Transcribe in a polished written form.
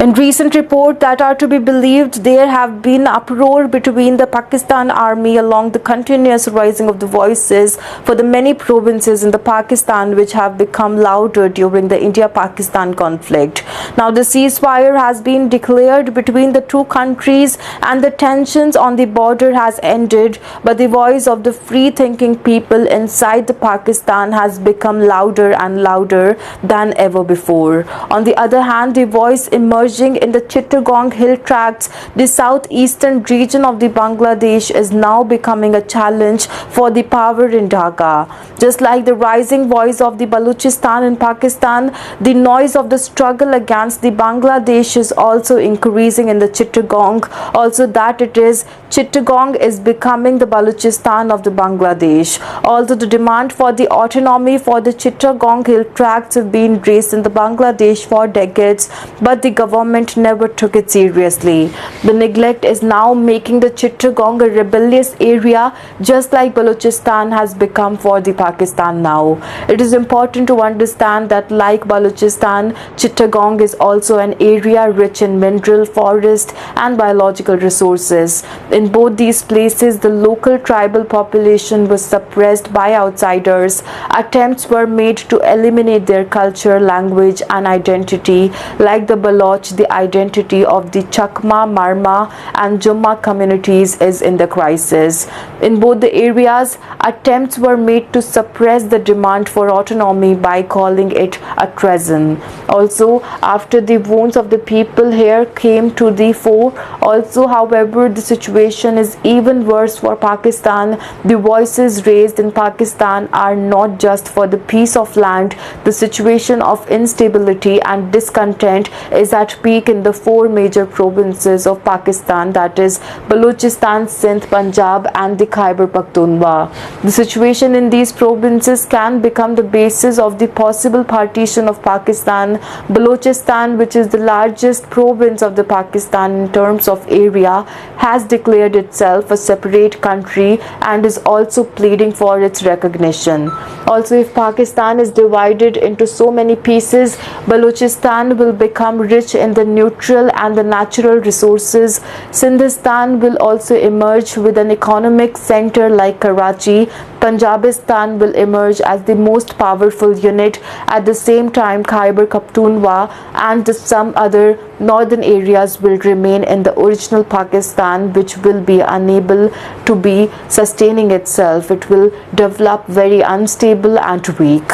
In recent reports that are to be believed, there have been uproar between the Pakistan army along the continuous rising of the voices for the many provinces in the Pakistan which have become louder during the India-Pakistan conflict. Now the ceasefire has been declared between the two countries and the tensions on the border has ended, but the voice of the free-thinking people inside the Pakistan has become louder and louder than ever before. On the other hand, the voice emerging in the Chittagong hill tracts, the southeastern region of the Bangladesh, is now becoming a challenge for the power in Dhaka. Just like the rising voice of the Balochistan in Pakistan, the noise of the struggle against the Bangladesh is also increasing in the Chittagong. Also that it is Chittagong is becoming the Balochistan of the Bangladesh. Although the demand for the autonomy for the Chittagong hill tracts have been raised in the Bangladesh for decades, but the government never took it seriously. The neglect is now making the Chittagong a rebellious area, just like Balochistan has become for the Pakistan now. It is important to understand that like Balochistan, Chittagong is also an area rich in mineral, forest and biological resources. In both these places, the local tribal population was suppressed by outsiders. Attempts were made to eliminate their culture, language and identity. Like the Baloch, the identity of the Chakma, Marma and Jumma communities is in the crisis. In both the areas, attempts were made to suppress the demand for autonomy by calling it a treason. Also, after the wounds of the people here came to the fore, however, the situation is even worse for Pakistan. The voices raised in Pakistan are not just for the peace of land. The situation of instability and discontent is at peak in the four major provinces of Pakistan, that is Balochistan, Sindh, Punjab and the Khyber Pakhtunkhwa. The situation in these provinces can become the basis of the possible partition of Pakistan. Balochistan, which is the largest province of the Pakistan in terms of area, has declared itself a separate country and is also pleading for its recognition. Also, if Pakistan is divided into so many pieces, Balochistan will become rich in the neutral and the natural resources. Sindhistan will also emerge with an economic center like Karachi. Punjabistan will emerge as the most powerful unit. At the same time, Khyber Pakhtunkhwa and some other northern areas will remain in the original Pakistan, which will be unable to be sustaining itself. It will develop very unstable and weak.